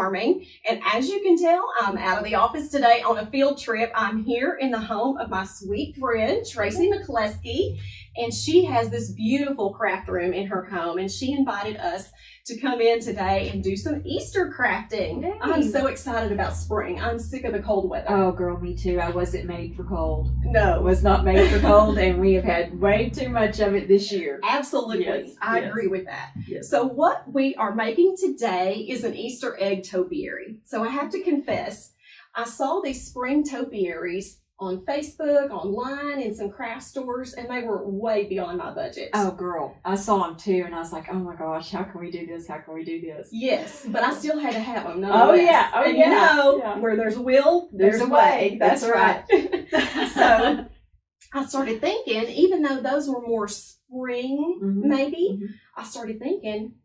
Charming, and as you can tell, I'm out of the office today on a field trip. I'm here in the home of my sweet friend, Tracie McCleskey, and she has this beautiful craft room in her home, and she invited us to come in today and do some Easter crafting. Yay. I'm so excited about spring. I'm sick of the cold weather. Oh, girl, me too. I wasn't made for cold. No. It was not made for cold, and we have had way too much of it this year. Absolutely. Yes, I yes. agree with that. Yes. So what we are making today is an Easter egg topiary. So I have to confess, I saw these spring topiaries on Facebook, online, in some craft stores, and they were way beyond my budget. Oh, girl, I saw them too, and I was like, oh my gosh, how can we do this? How can we do this? Yes, but I still had to have them. Oh, yeah. Oh, and yeah. you know, Yeah. where there's a will, there's a way. That's right. So I started thinking, even though those were more spring, maybe, I started thinking,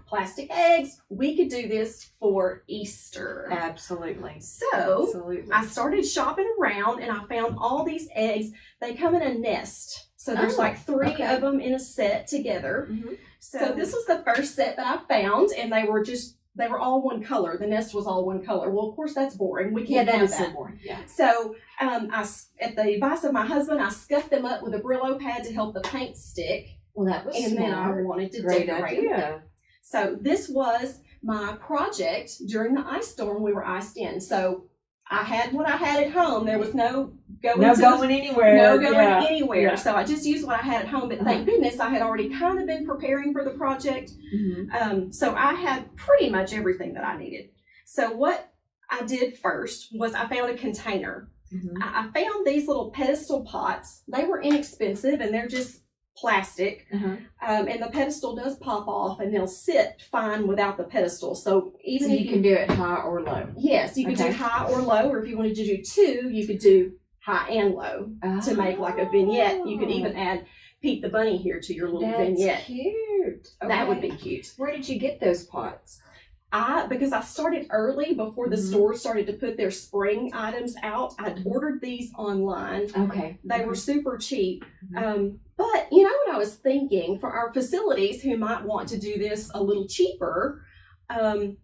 plastic eggs, we could do this for Easter. Absolutely. So Absolutely. I started shopping around and I found all these eggs. They come in a nest. So there's like three of them in a set together. So this was the first set that I found, and they were all one color. The nest was all one color. Well, of course, that's boring. We can't that have is so boring. Yeah. So at the advice of my husband, I scuffed them up with a Brillo pad to help the paint stick. Well, that was And smart. then I wanted to Great decorate idea. them. So this was my project during the ice storm. We were iced in. So I had what I had at home. There was no going anywhere. No going anywhere. Yeah. So I just used what I had at home. But thank goodness I had already kind of been preparing for the project. So I had pretty much everything that I needed. So what I did first was I found a container. I found these little pedestal pots. They were inexpensive and they're just plastic, and the pedestal does pop off, and they'll sit fine without the pedestal. So even if you can do it high or low. Yes, you could do high or low, or if you wanted to do two, you could do high and low to make like a vignette. You could even add Pete the Bunny here to your little vignette. Cute. That would be cute. Where did you get those pots? Because I started early before the stores started to put their spring items out. I ordered these online. Okay. They were super cheap. But you know what I was thinking, for our facilities who might want to do this a little cheaper, I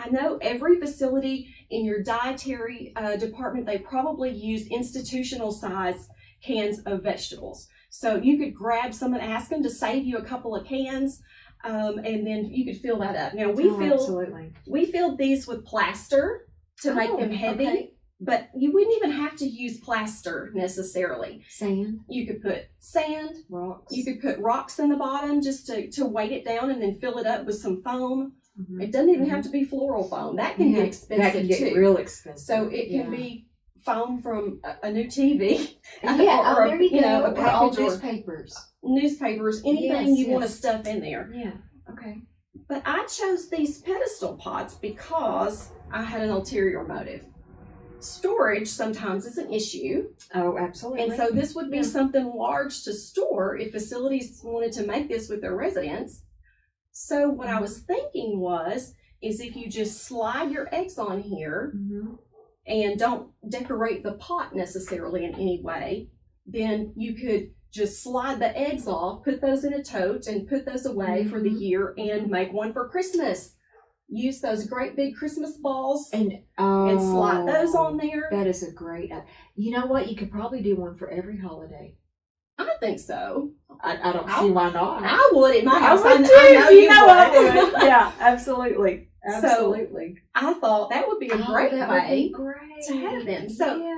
know every facility in your dietary department, they probably use institutional size cans of vegetables. So you could grab some and ask them to save you a couple of cans, and then you could fill that up. Now we filled these with plaster to make them heavy. Okay. But you wouldn't even have to use plaster necessarily. Sand. You could put sand. Rocks. You could put rocks in the bottom just to weight it down, and then fill it up with some foam. It doesn't even have to be floral foam. That can get expensive That can get too. real expensive. So it can be foam from a new TV. Or there you go. A package newspapers, anything you want to stuff in there. Yeah. Okay. But I chose these pedestal pots because I had an ulterior motive. Storage sometimes is an issue. Oh, absolutely. And so this would be something large to store if facilities wanted to make this with their residents. So what I was thinking is if you just slide your eggs on here and don't decorate the pot necessarily in any way, then you could just slide the eggs off, put those in a tote, and put those away for the year, and make one for Christmas. Use those great big Christmas balls and slide those on there. That is a great idea. You know what? You could probably do one for every holiday. I think so. I don't see why not. I would in my house. I would too. I know you would. I would. Yeah, absolutely. Absolutely. So I thought that would be a great way to have them. So,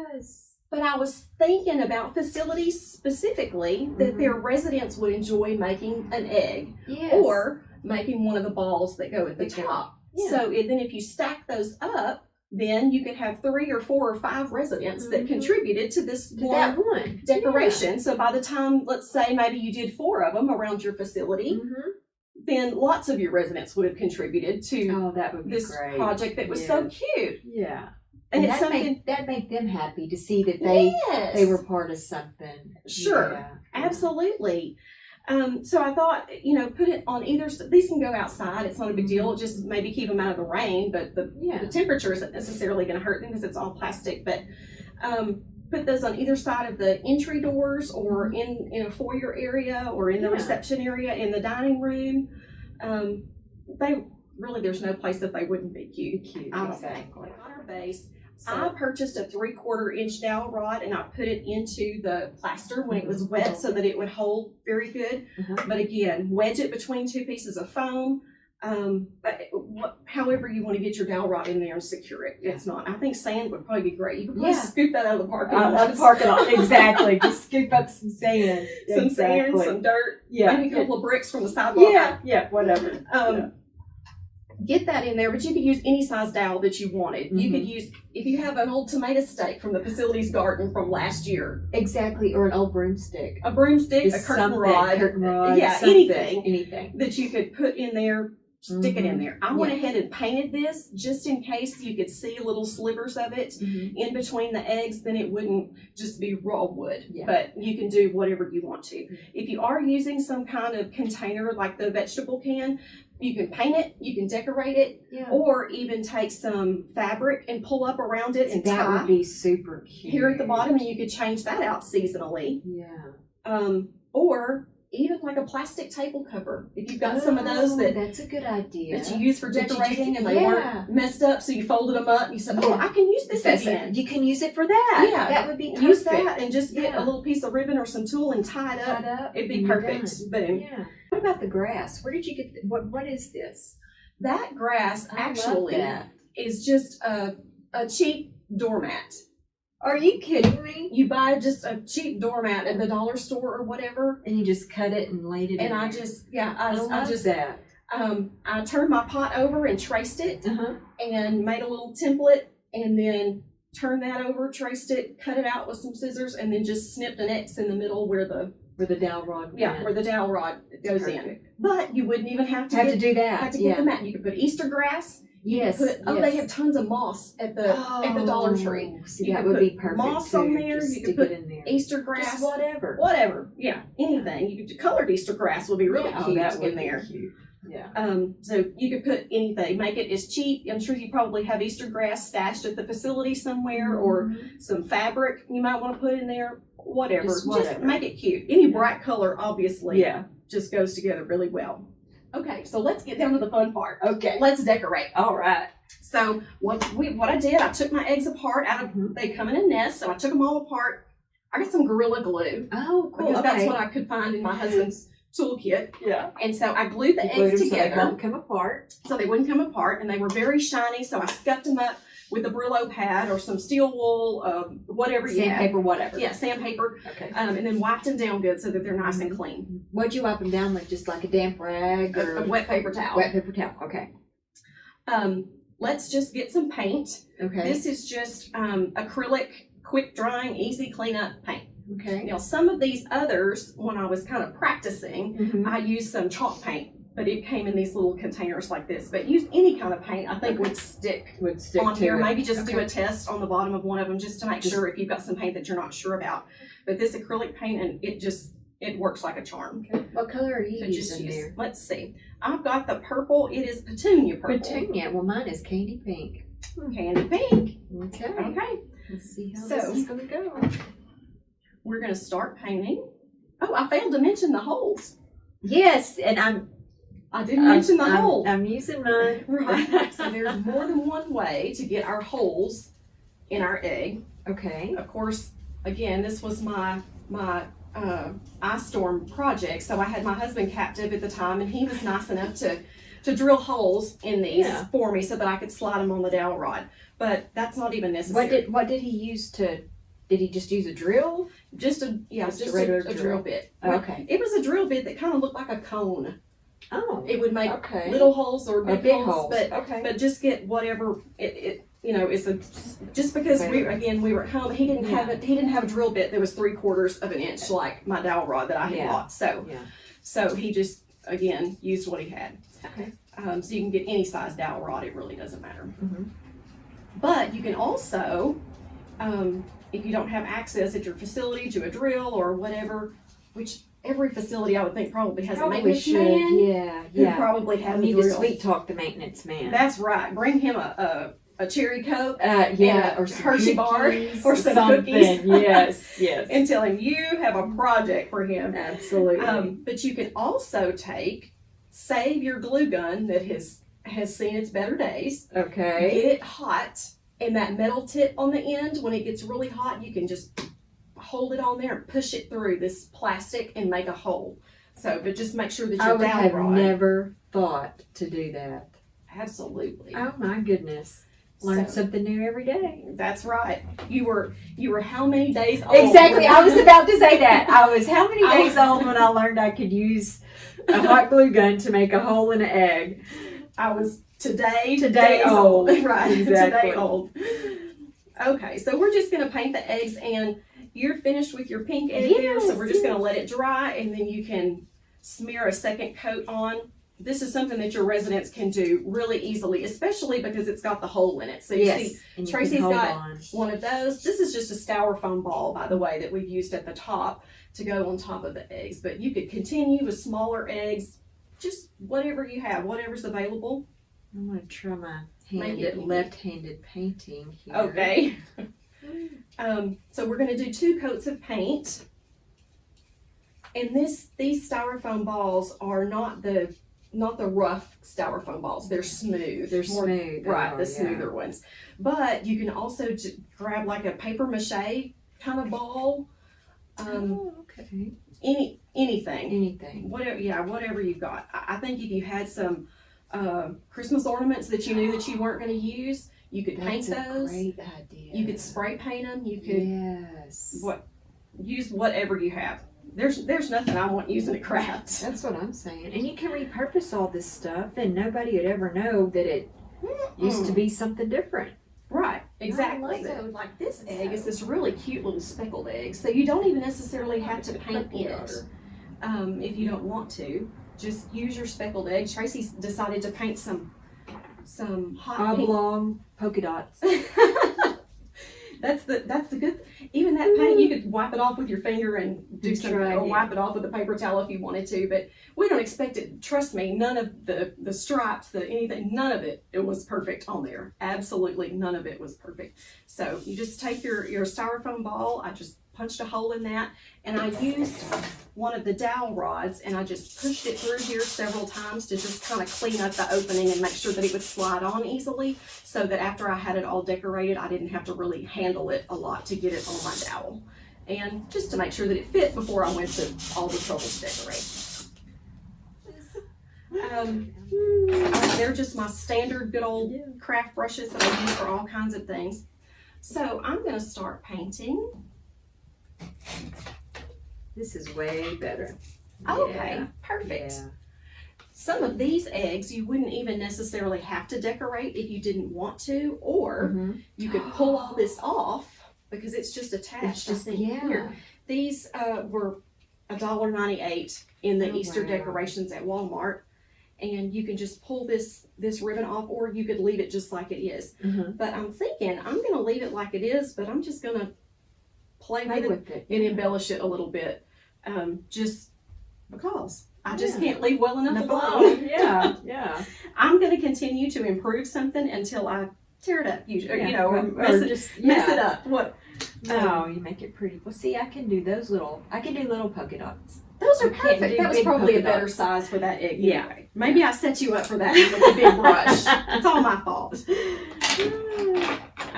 but I was thinking about facilities specifically that their residents would enjoy making an egg or making one of the balls that go at the top. Yeah. So then if you stack those up, then you could have 3 or 4 or 5 residents that contributed to this one decoration. Yeah. So by the time, let's say maybe you did 4 of them around your facility, then lots of your residents would have contributed to this project that was so cute. Yeah. And it's that made them happy to see that they were part of something. Sure. Yeah. Absolutely. So I thought, put it on either. These can go outside. It's not a big deal. Just maybe keep them out of the rain, but the temperature isn't necessarily going to hurt them because it's all plastic. But put those on either side of the entry doors, or in a foyer area, or in the reception area in the dining room. really there's no place that they wouldn't be cute. I don't think. Exactly. On our base, So, I purchased a 3/4 inch dowel rod and I put it into the plaster when it was wet so that it would hold very good. But again, wedge it between 2 pieces of foam. However you want to get your dowel rod in there and secure it. It's not. I think sand would probably be great. You could probably scoop that out of the parking lot. out of the parking lot, exactly. Just scoop up some sand. Some sand, some dirt, Yeah. maybe a couple of bricks from the sidewalk. Whatever. Get that in there, but you could use any size dowel that you wanted. You could use, if you have an old tomato stake from the facilities garden from last year. Exactly, or an old broomstick. A broomstick, Just a curtain something, rod. Yeah, something, anything that you could put in there, stick it in there. I went ahead and painted this just in case you could see little slivers of it in between the eggs, then it wouldn't just be raw wood. But you can do whatever you want to. If you are using some kind of container like the vegetable can, you can paint it, you can decorate it, or even take some fabric and pull up around it and that tie would be super cute. here at the bottom, and you could change that out seasonally. Yeah. Or even like a plastic table cover. If you've got some of those that's a good idea. that you use for decorating and they weren't messed up, so you folded them up and you said, oh, I can use this again. You can use it for that. Yeah. That would be perfect. Use that and just get a little piece of ribbon or some tulle and tie it up. It'd be perfect. Boom. Yeah. What about the grass? Where did you get what is this? That grass actually is just a cheap doormat. Are you kidding me? You buy just a cheap doormat at the dollar store or whatever. And you just cut it and laid it in I there. just, I just that. I turned my pot over and traced it and made a little template and then turned that over, traced it, cut it out with some scissors, and then just snipped an X in the middle where the dowel rod went. where the dowel rod goes in. But you wouldn't even have to do that. Have to get the mat. You could put Easter grass. Yes. They have tons of moss at the Dollar Tree. See, that would be perfect. Moss too. on there. Just you could stick put it in there. Easter grass. Just whatever. Whatever. Yeah. Anything. You could colored Easter grass would be really cute that would in there. Be cute. Yeah. So you could put anything. Make it as cheap. I'm sure you probably have Easter grass stashed at the facility somewhere, or some fabric you might want to put in there. Whatever. Just make it cute. Any bright color, obviously. Just goes together really well. Okay, so let's get down to the fun part. Okay. Let's decorate. All right. So what I did, I took my eggs apart they come in a nest, so I took them all apart. I got some Gorilla Glue. Oh, cool. Because that's what I could find in my husband's toolkit. Yeah. And so I glued the eggs together. So they won't come apart. So they wouldn't come apart, and they were very shiny, so I scuffed them up with a Brillo pad or some steel wool, whatever you have. Sandpaper, whatever. Yeah, sandpaper. Okay. And then wiped them down good so that they're nice and clean. What'd you wipe them down with? Just like a damp rag or a wet paper towel? Wet paper towel. Okay. Let's just get some paint. Okay. This is just acrylic, quick drying, easy cleanup paint. Okay. Now, some of these others, when I was kind of practicing, I used some chalk paint, but it came in these little containers like this. But use any kind of paint, I think would stick on here. Maybe just do a test on the bottom of one of them just to make sure if you've got some paint that you're not sure about. But this acrylic paint, and it works like a charm. Okay. What color are you using there? Let's see. I've got the purple. It is petunia purple. Petunia. Well, mine is candy pink. Candy pink. Okay. Okay. Let's see how this is going to go. We're going to start painting. Oh, I failed to mention the holes. Yes, and I didn't mention the hole. I'm using mine. Right. So there's more than one way to get our holes in our egg. Okay. Of course, again, this was my ice storm project. So I had my husband captive at the time, and he was nice enough to drill holes in these for me so that I could slide them on the dowel rod. But that's not even necessary. What did he use to? Did he just use a drill? Just a regular drill bit. Okay. It was a drill bit that kind of looked like a cone. Oh. It would make little holes or big holes, but but just get whatever it is just because we were at home. He didn't have a drill bit that was 3/4 of an inch like my dowel rod that I had bought. So he just again used what he had. Okay. So you can get any size dowel rod. It really doesn't matter. But you can also, if you don't have access at your facility to a drill or whatever, which every facility I would think probably has a maintenance man. Yeah. Probably have a need drill. to sweet talk the maintenance man. That's right. Bring him a cherry Coke, or some Hershey bar, or some something. cookies. Yes. And tell him you have a project for him. Absolutely. But you can also save your glue gun that has has seen its better days. Okay. Get it hot, and that metal tip on the end, when it gets really hot, you can just hold it on there and push it through this plastic and make a hole. So, but just make sure that I your would dowel have rod. never thought to do that. Absolutely. Oh my goodness. Learn So, something new every day. That's right. You were how many days old? Exactly. I was about to say that. I was how many days old when I learned I could use a hot glue gun to make a hole in an egg? I was today Today old. Right. Exactly. Today old. Okay, so we're just gonna paint the eggs, and you're finished with your pink egg there, so we're just gonna let it dry, and then you can smear a second coat on. This is something that your residents can do really easily, especially because it's got the hole in it. So you see, and you Tracie's can hold got on. one of those. This is just a styrofoam ball, by the way, that we've used at the top to go on top of the eggs. But you could continue with smaller eggs, just whatever you have, whatever's available. I'm going to try my Make hand it at unique. left-handed painting here. Okay. So we're going to do 2 coats of paint. And these styrofoam balls are not the rough styrofoam balls. They're smooth. They're more, smooth. right, the Yeah. smoother ones. But you can also grab like a paper mache kind of ball. Okay. Anything. Anything. Whatever you've got. I think if you had some Christmas ornaments that you knew that you weren't going to use, you could paint That's a those. great idea. You could spray paint them. You could Yes. use whatever you have. There's nothing I want using at crafts. That's what I'm saying. And you can repurpose all this stuff, and nobody would ever know that it used to be something different. Right, exactly. I love So like this egg is this really cute little speckled egg. So you don't even necessarily have to paint it if you don't want to. Just use your speckled egg. Tracy decided to paint some hot pink. Oblong polka dots. That's the good. Even that paint, you could wipe it off with your finger and do That's something, right, or yeah. wipe it off with a paper towel if you wanted to. But we don't expect it. Trust me, none of the stripes, anything, none of it was perfect on there. Absolutely, none of it was perfect. So you just take your styrofoam ball. I just punched a hole in that, and I used one of the dowel rods, and I just pushed it through here several times to just kind of clean up the opening and make sure that it would slide on easily, so that after I had it all decorated, I didn't have to really handle it a lot to get it on my dowel, and just to make sure that it fit before I went to all the trouble to decorate. They're just my standard good old craft brushes that I use for all kinds of things. So I'm going to start painting. This is way better. Okay, Yeah. perfect. Yeah. Some of these eggs you wouldn't even necessarily have to decorate if you didn't want to, or Mhm. you could pull all this off because it's just attached. It's just, I think. yeah. Here. These were $1.98 in the Oh, Easter wow. decorations at Walmart, and you can just pull this ribbon off, or you could leave it just like it is. Mhm. But I'm thinking I'm going to leave it like it is, but I'm just going to play Play with it with it. and embellish it a little bit, just because I just Yeah. can't leave well enough Enough alone. alone. Yeah, yeah. I'm going to continue to improve something until I tear it up, usually, Yeah. or Or mess just it yeah. up. What? No, you make it pretty. Well, see, I can do little polka dots. Those are You can't perfect. do That was big probably a polka better dots. size for that egg. Yeah. Anyway. Maybe I set you up for that with the big brush. It's all my fault.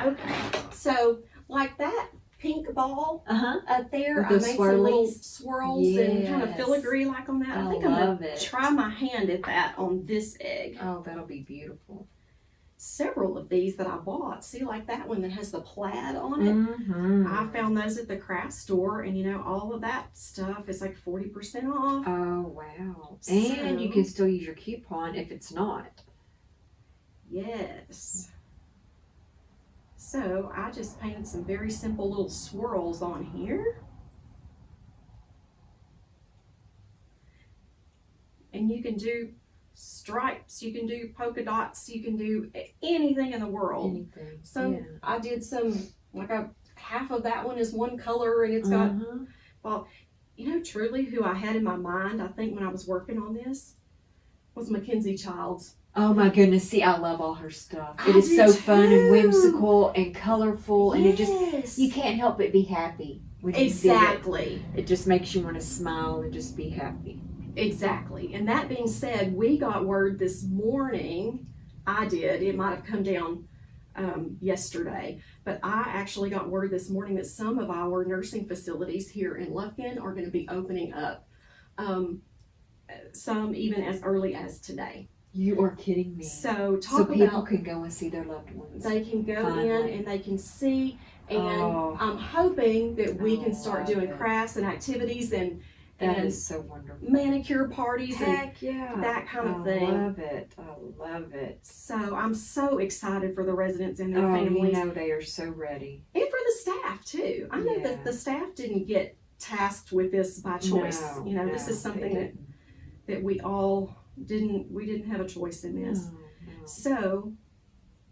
Okay. So, like that pink ball Uh-huh. up there, With I those made some little swirlies? swirls and kind of Yes. filigree like on that. I I think I'm love going to it. try my hand at that on this egg. Oh, that'll be beautiful. Several of these that I bought, see, like that one that has the plaid on it. Mm-hmm. I found those at the craft store, and all of that stuff is like 40% off. Oh, wow. And you So- can still use your coupon if it's not. Yes. So I just painted some very simple little swirls on here. And you can do stripes, you can do polka dots, you can do anything in the world. Anything. Some, Yeah. I did some, half of that one is one color, and it's got, Mhm. truly who I had in my mind, I think when I was working on this, was Mackenzie Childs. Oh my goodness, see, I love all her stuff. I It is do so fun and too. whimsical and colorful, and Yes. you can't help but be happy when you see it. Exactly. It just makes you want to smile and just be happy. Exactly. And that being said, we got word this morning I did. It might have come down yesterday, but I actually got word this morning that some of our nursing facilities here in Lufkin are going to be opening up. Some even as early as today. You are kidding me. So people can go and see their loved ones. They can go in and they can see, and Oh. I'm hoping that we can start love doing it. crafts and activities and That is so wonderful. manicure parties Heck yeah. and that kind of thing. I love it. I love it. So I'm so excited for the residents and their Oh, families. you know they are so ready. And for the staff too. I know Yeah. that the staff didn't get tasked with this by choice. No, This is they something didn't. that we all we didn't have a choice in this. No. So,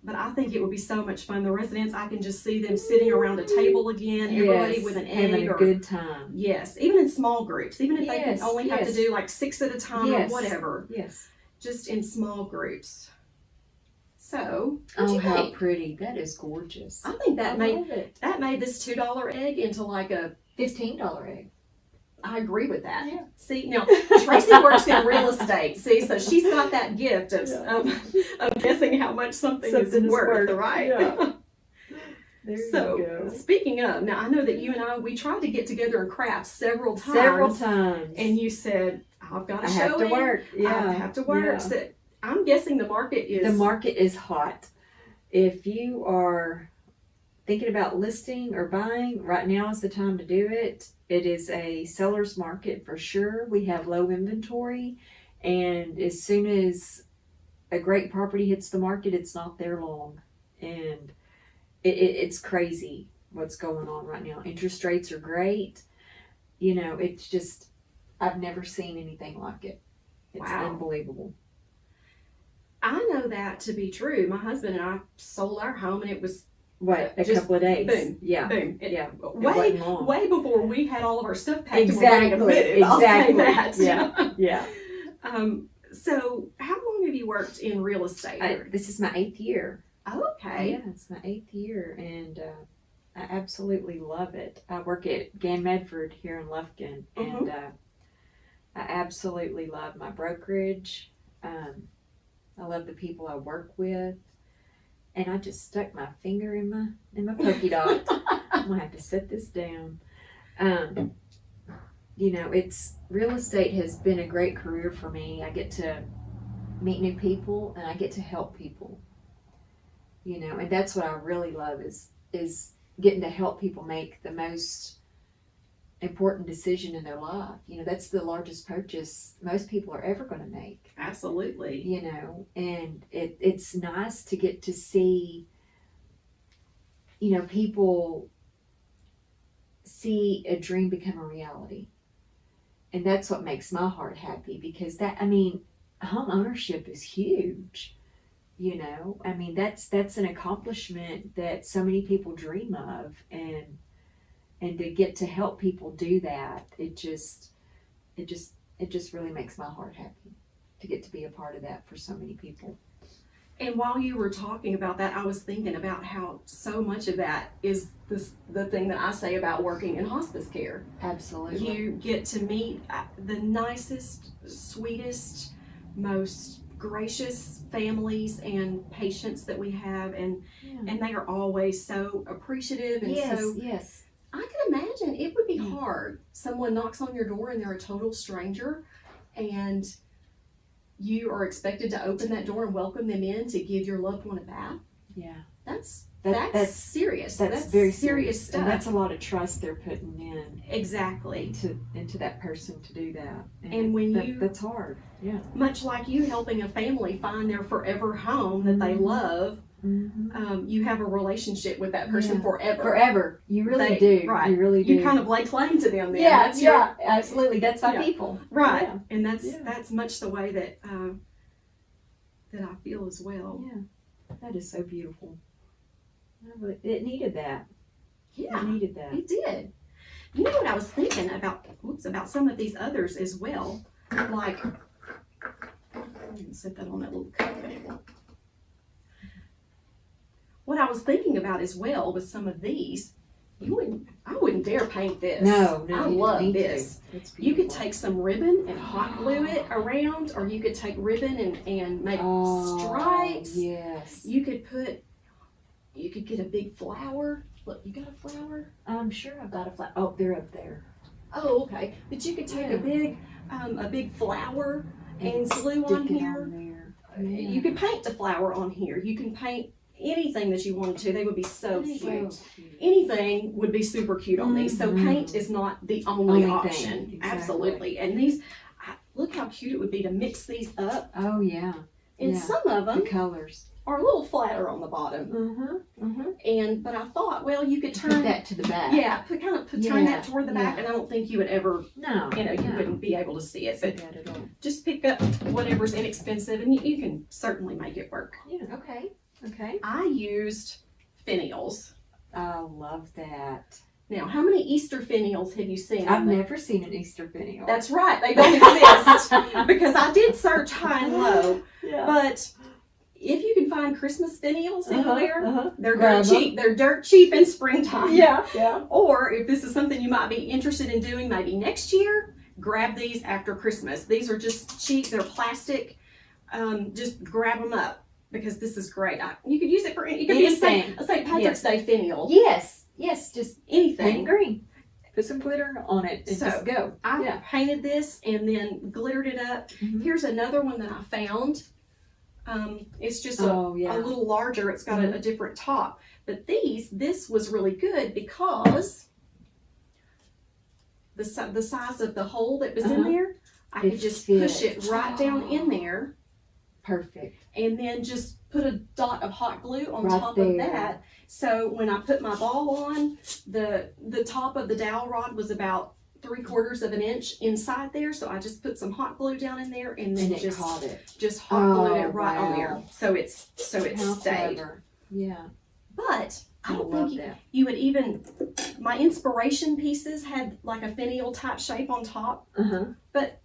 but I think it would be so much fun. The residents, I can just see them sitting around a table again, everybody Yes, with an having egg a or good time. yes, even in small groups, even if they can Yes, only have to yes. do like 6 at a time Yes. or whatever, Yes. just in small groups. So, what Oh, you how think? pretty. That is gorgeous. I think I love it. that made this $2 egg into like a. $15 egg. I agree with that. Yeah. See, now Tracie works in real estate. See, so she's got that gift of guessing how much something is worth, right? Yeah. There So, you go. speaking of, now I know that you and we tried to get together and craft several times. Several times. And you said, I've got to I show have to in. work. Yeah. I have to work. Yeah. So I'm guessing the market is. The market is hot. If you are thinking about listing or buying, right now is the time to do it. It is a seller's market for sure. We have low inventory, and as soon as a great property hits the market, it's not there long. And it's crazy what's going on right now. Interest rates are great. It's just, I've never seen anything like it. It's Wow. unbelievable. I know that to be true. My husband and I sold our home, and it was What, a just couple of days? boom, Yeah. boom. Yeah. Way, wasn't long. way before we had all of our stuff packed. And we're ready to move. Exactly. I'll say Exactly. that. Yeah. So how long have you worked in real estate? This is my 8th year. Okay. Yeah, it's my 8th year, and I absolutely love it. I work at Gan Medford here in Lufkin, and I absolutely love my brokerage. I love the people I work with, and I just stuck my finger in my polka dot. I'm gonna have to set this down. It's real estate has been a great career for me. I get to meet new people, and I get to help people. And that's what I really love is getting to help people make the most important decision in their life. That's the largest purchase most people are ever going to make. Absolutely. And it's nice to get to see, people see a dream become a reality. And that's what makes my heart happy, because home ownership is huge. That's an accomplishment that so many people dream of, and to get to help people do that, it just really makes my heart happy to get to be a part of that for so many people. And while you were talking about that, I was thinking about how so much of that is the thing that I say about working in hospice care. Absolutely. You get to meet the nicest, sweetest, most gracious families and patients that we have, and they are always so appreciative and yes. I can imagine it would be hard. Someone knocks on your door and they're a total stranger, and you are expected to open that door and welcome them in to give your loved one a bath. Yeah. That's serious. That's very serious stuff. And that's a lot of trust they're putting in. Exactly. Into that person to do that. And when that's hard. Yeah. Much like you helping a family find their forever home that they love, you have a relationship with that person forever. Forever. You really do. Right. You really do. You kind of lay claim to them then. Yeah, absolutely. That's my people. Right. Yeah. And that's much the way that I feel as well. Yeah. That is so beautiful. It needed that. Yeah. It needed that. It did. You know what I was thinking about some of these others as well. Like, I didn't set that on that little cup anymore. What I was thinking about as well with some of these, I wouldn't dare paint this. No, I you love don't need this. to. It's You could beautiful. take some ribbon and hot glue it around, or you could take ribbon and make stripes. Yes. You could get a big flower. Look, you got a flower? I'm sure I've got a flower. Oh, they're up there. Oh, okay. But you could take a big flower and glue on Stick it here. on there. You could paint the flower on here. You can paint anything that you wanted to. They would be so cute. So cute. Anything would be super cute on these. So paint is not the only Only option. thing, exactly. Absolutely. And these, look how cute it would be to mix these up. Oh yeah. And Yeah. some of The them colors. are a little flatter on the bottom. But I thought, well, you could Put turn that to the back. Yeah, turn Yeah, that toward the back, yeah. and I don't think you would ever, No. you wouldn't be able to see it. But That at all. just pick up whatever's inexpensive, and you can certainly make it work. Yeah. Okay. Okay. I used finials. I love that. Now, how many Easter finials have you seen? I've never seen an Easter finial. That's right, they don't exist because I did search high and low. Yeah. But if you can find Christmas finials anywhere, they're Grab dirt cheap. They're dirt cheap in springtime. Yeah. Or if this is something you might be interested in doing maybe next year, grab these after Christmas. These are just cheap. They're plastic. Just grab them up because this is great. You could use it for it could Anything. be a St. Patrick's Day finial. Yes. Just paint Anything. it green. Put some glitter on it and So, just go. I painted this and then glittered it up. Mhm. Here's another one that I found. It's just a little larger. It's got a different top. But this was really good because the size of the hole that was in there, I could just push it right down in there. Perfect. And then just put a dot of hot glue on Right top there. of that. So when I put my ball on, the top of the dowel rod was about 3/4 of an inch inside there. So I just put some hot glue down in there and then And it caught it. just hot glued it Oh, right on wow. there. So it How stayed. clever. Yeah. But I don't love think that. you would even, my inspiration pieces had like a finial type shape on top. But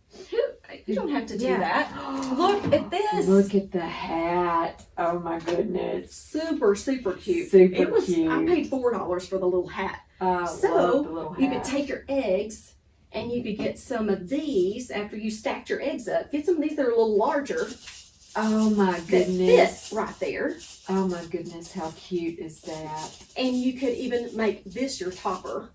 you don't have to do that. Look at this. Look at the hat. Oh my goodness. Super, super cute. Super I cute. paid $4 for the little hat. I So, love the little hat. You could take your eggs and you could get some of these after you stacked your eggs up. Get some of these that are a little larger. Oh my That goodness. fit right there. Oh my goodness, how cute is that? And you could even make this your topper.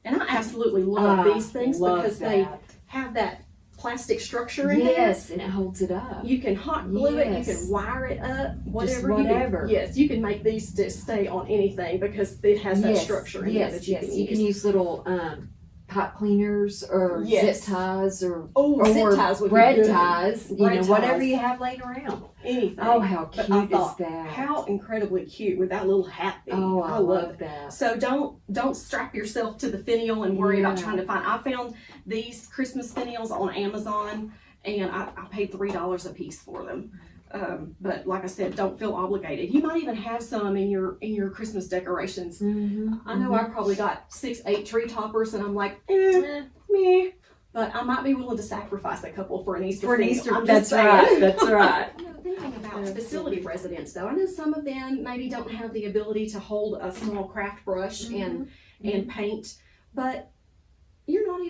And I absolutely love these things Love because that. they have that plastic structure in there. Yes, and it holds it up. You can hot glue it, you Yes. can wire it up, Just whatever. whatever. Yes, you can make these to stay on anything because it has that structure in there that you can You can use. use little pipe cleaners or Yes. zip ties or Zip ties would bread be good. ties, Bread whatever ties. you have laying around. Anything. Oh, how But cute I is thought, that? how incredibly cute would that little hat be? Oh, I love love that. So don't strap yourself to the finial and worry about Yeah. trying to find. I found these Christmas finials on Amazon and I paid $3 a piece for them. But like I said, don't feel obligated. You might even have some in your Christmas decorations. I know I probably got 6, 8 tree toppers and I'm like, meh. But I might be willing to sacrifice a couple for an Easter finial. I'm just That's saying. right. That's right. Thinking about facility residents though, I know some of them maybe don't have the ability to hold a small craft brush and paint, but you're not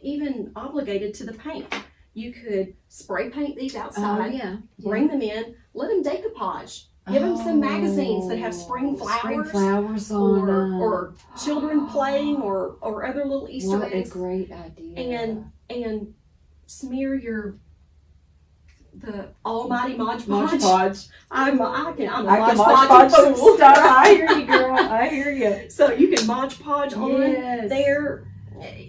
even obligated to the paint. You could spray paint these outside, bring them in, let them decoupage. Give them some magazines that have spring flowers on or children playing or other little Easter what eggs. a great idea. And smear the almighty Mod Mod Podge. Podge. I'm a I can Mod Mod Podge Podge fool. stuff. I hear you, girl. I hear you. So you can Mod Podge on Yes. there.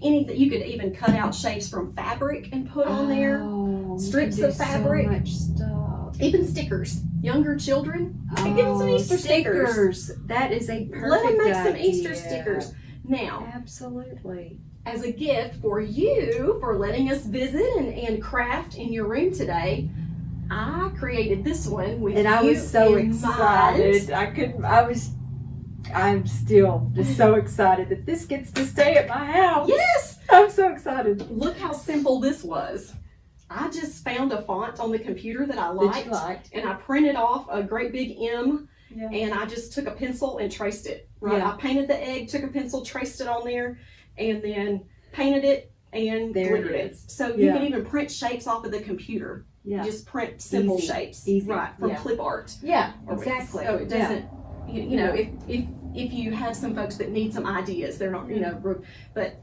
Anything you could even cut out shapes from fabric and put on there. Oh, Strips you can of do fabric. So much stuff. Even stickers. Younger children, give them some Easter stickers. That is a perfect Let them make some idea. Easter stickers. Now, Absolutely. as a gift for you for letting us visit and craft in your room today, I created this one with And I you was so in excited. mind. I'm still just so excited that this gets to stay at my house. Yes! I'm so excited. Look how simple this was. I just found a font on the computer that I That liked, you liked. and I printed off a great big M Yeah. and I just took a pencil and traced it. Right, Yeah. I painted the egg, took a pencil, traced it on there, and then painted it and There it glittered it. is. So you Yeah. can even print shapes off of the computer. Yeah. You just print simple Easy. shapes, Easy. right, from Yeah. clip art. Yeah, Or- exactly. So it Yeah. doesn't, you know, if you have some folks that need some ideas, they're not, you know, but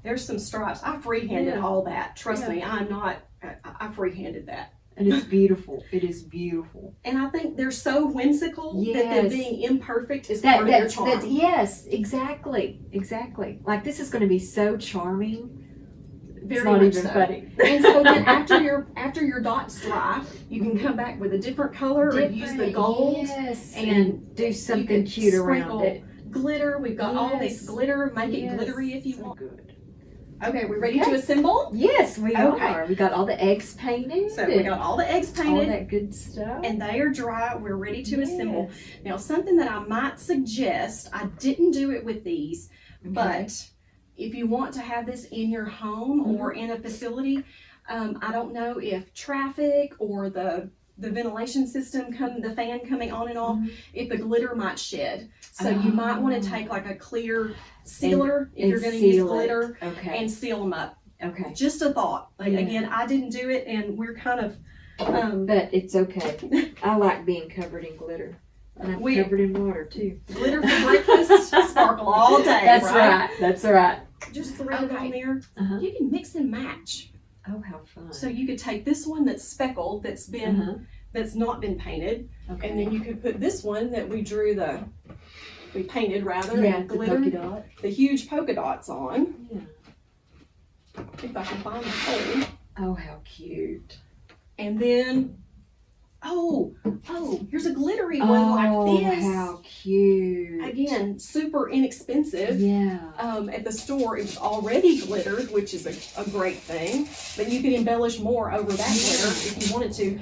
there's some stripes. I freehanded Yeah. all that. Trust Yeah. me, I freehanded that. And it's beautiful. It is beautiful. And I think they're so whimsical that them Yes. being imperfect is part of their charm. Yes, exactly. Exactly. Like this is going to be so charming. Very It's not much even so. funny. And so then after your dots dry, you can come back with a different color or use the gold. Yes. and And do something could cute around sprinkle it. Glitter. We've got all this Yes. glitter. Make it Yes. glittery if you So want. good. Okay, we ready Okay. to assemble? Yes, we Okay. are. We got all the eggs painted. So we got all the eggs all painted that good stuff. and they are dry. We're ready to assemble. Yes. Now, something that I might suggest, I didn't do it with these, Okay. but if you want to have this in your home Mm-hmm. or in a facility, I don't know if traffic or the ventilation system, the fan coming on and off, Mhm. if the glitter might shed. So you might want to Oh. take like a clear sealer if and you're going to use seal it. glitter Okay. and seal them up. Okay. Just a thought. Like, Yeah. again, I didn't do it, and we're kind of. But it's okay. I like being covered in glitter. And I'm We- covered in water too. Glitter for breakfast, sparkle all day. That's right. right. That's right. Just throw it on there. Uh-huh. You can mix and match. Oh, how fun. So you could take this one that's speckled, Uh-huh. that's not been painted, Okay. and then you could put this one that we painted rather, yeah, and the glitter polka dot. the huge polka dots on. Yeah. If I can find the hole. Oh, how cute. And then, here's a glittery one like this. How cute. Again, super inexpensive. Yeah. At the store, it's already glittered, which is a great thing. But you can embellish more over that glitter if you wanted to.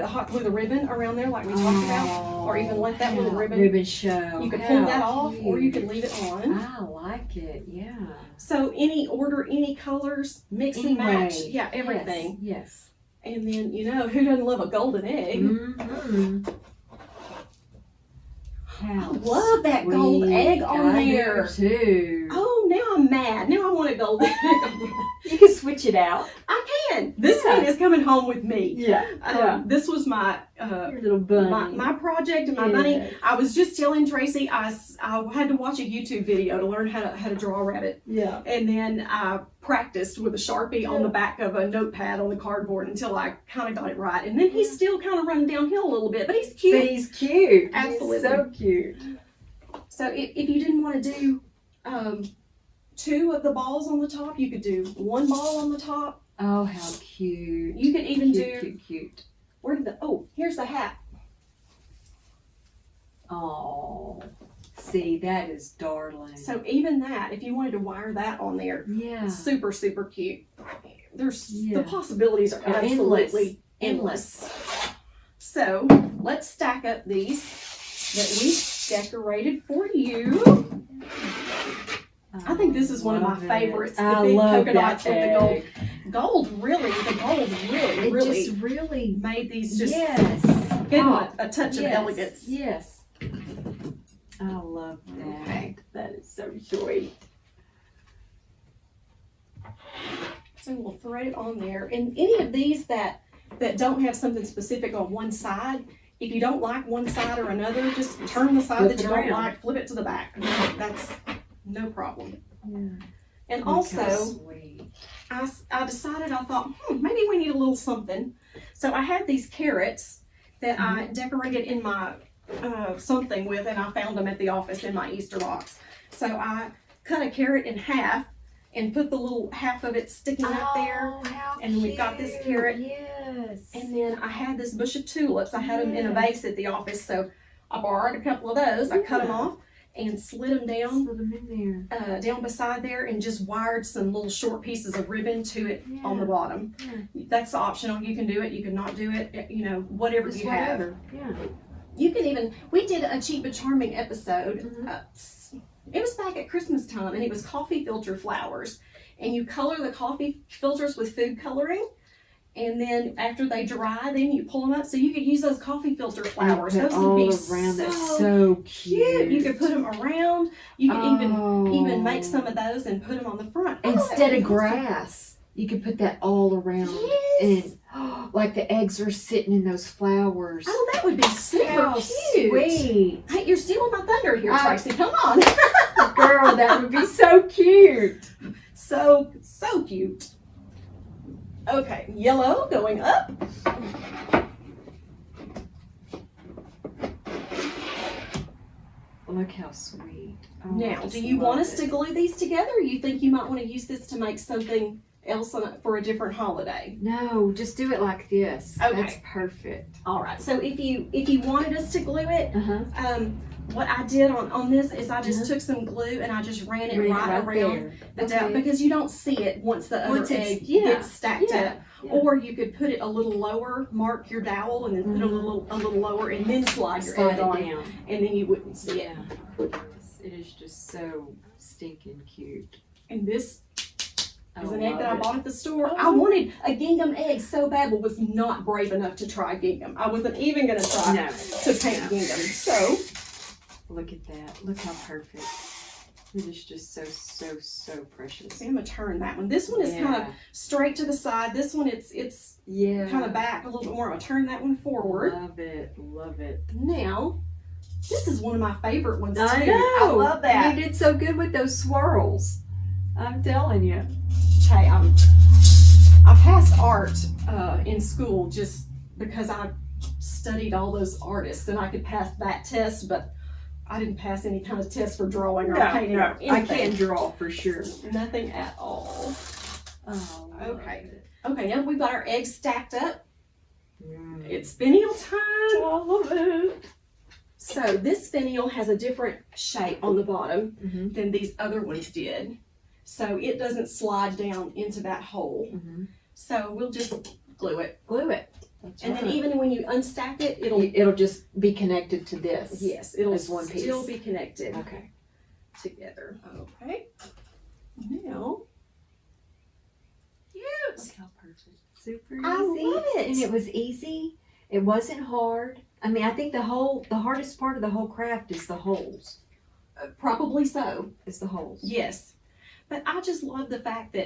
Hot glue the ribbon around there, like we talked about, or even let that little ribbon show. You could pull that How off, or you cute. could leave it on. I like it. Yeah. So any colors, mix and match. Yeah, everything. Yes. And then, who doesn't love a golden egg? Mm-hmm. I love that gold egg on there. Too. Oh, now I'm mad. Now I want a gold egg. You can switch it out. I can. This Yeah. one is coming home with me. Yeah. This was my Your little bunny. my project and my bunny. Yes. I was just telling Tracy I had to watch a YouTube video to learn how to draw a rabbit, Yeah. and then I practiced with a Sharpie on the back of a notepad on the cardboard until I kind of got it right. And then he's still kind of running downhill a little bit, but he's cute. But he's cute. Absolutely. He's so cute. So if you didn't want to do 2 of the balls on the top, you could do 1 ball on the top. Oh, how cute. You could even Cute, do. cute. Here's the hat. Oh, see, that is darling. So even that, if you wanted to wire that on there, yeah. super, super cute. There's Yeah. the possibilities are Are absolutely endless. So let's stack up these that we decorated for you. I think this is one of my love it. favorites. The I big love polka that dots with the gold. egg. The gold It really just really, made these just yes. give them Oh, a touch of yes, elegance. Yes. I love that. Okay. That is so sweet. So we'll thread it on there. And any of these that don't have something specific on one side, if you don't like one side or another, just turn the side Flip that you it don't around. like, flip it to the back. That's no problem. Yeah. And Look how also, sweet. I decided, I thought, maybe we need a little something. So I had these carrots that I decorated in my something with, and I found them at the office in my Easter box. So I cut a carrot in half and put the little half of it sticking up there. Oh, how And then we've got this carrot. Yes. And then I had this bush of tulips. I had them in a vase at the office, so I borrowed a couple of those. I cut them off and slid them down Slid them in there. down beside there, and just wired some little short pieces of ribbon to it on the Yeah. bottom. Yeah. That's optional. You can do it. You can not do it. Whatever Just you have. whatever. Yeah. You can even. We did a Cheap but Charming episode. Mhm. It was back at Christmas time, and it was coffee filter flowers. And you color the coffee filters with food coloring. And then after they dry, then you pull them up. So you could use those coffee filter flowers. Put Those would all be around. so That's so cute. You could put them around. You could even Oh. make some of those and put them on the front. Oh, Instead that would of be awesome. grass, you could put that all around. Yes. And like the eggs are sitting in those flowers. Oh, that would be super How cute. sweet. Hey, you're stealing my thunder here, I- Tracy. Come on. Girl, that would be so cute. So cute. Okay, yellow going up. Look how sweet. Oh, I Now, just do you love want us it. to glue these together, or you think you might want to use this to make something else for a different holiday? No, just do it like this. Okay. That's perfect. All right. So if you wanted us to glue it, Uh-huh. what I did on this is I just took some glue and I just ran it right around the dowel, because you don't see it once the other Once it's- egg yeah, gets stacked yeah, up. yeah. Or you could put it a little lower, mark your dowel, and then put it a little lower, and then slide your Slide egg it on, down. and then you wouldn't see it. Yeah. It is just so stinking cute. And this I is an egg love that I it. bought at the store. Oh. I wanted a gingham egg so bad, but was not brave enough to try gingham. I wasn't even gonna try No. to paint gingham. So Look at that. Look how perfect. It is just so precious. I'm gonna turn that one. This one is kind of Yeah. straight to the side. This one it's Yeah. kind of back a little bit more. I'm gonna turn that one forward. Love it. Love it. Now, this is one of my favorite ones too. I know. I love that. You did so good with those swirls. I'm telling you. Hey, I passed art in school just because I studied all those artists and I could pass that test, but I didn't pass any kind of test for drawing or painting or anything. I can draw for sure. Nothing at all. Oh, Okay. Okay, now we've got our eggs stacked up. Mm. It's finial time. I love it. So this finial has a different shape on the bottom Mm-hmm. than these other ones did. So it doesn't slide down into that hole. Mm-hmm. So we'll just glue it. Glue it. That's And then right. even when you unstack it, it'll It'll just be connected to this. yes, it'll as one piece. still be connected Okay. together. Okay. Now, Look cute. how perfect. Super easy. I love it. And it was easy. It wasn't hard. I mean, I think the hardest part of the whole craft is the holes. Probably so. Is the holes. Yes. But I just love the fact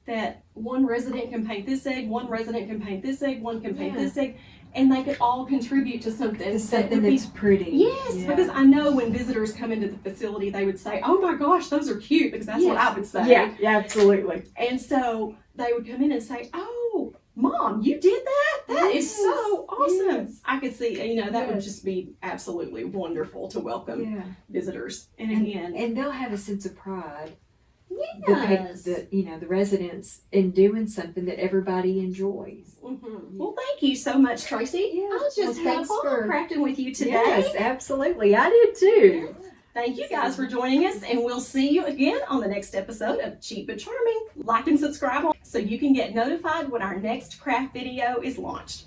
that one resident can paint this egg, one resident can paint this egg, one can paint Yeah. this egg, and they could all contribute to something. It's that something would be that's pretty. yes, Yeah. because I know when visitors come into the facility, they would say, "Oh my gosh, those are cute," because that's what I would say. Yeah, absolutely. And so they would come in and say, "Oh, Mom, you did that? That is Yes, so awesome." yes. I could see, that would Yes. just be absolutely wonderful to welcome Yeah. visitors. And again, And they'll have a sense of pride. yes. The residents in doing something that everybody enjoys. Mhm. Well, thank you so much, Tracy. Yeah. I just Well, had thanks fun for- crafting with you today. Yes, absolutely. I did too. Thank you guys for joining us, and we'll see you again on the next episode of Cheap but Charming. Like and subscribe so you can get notified when our next craft video is launched.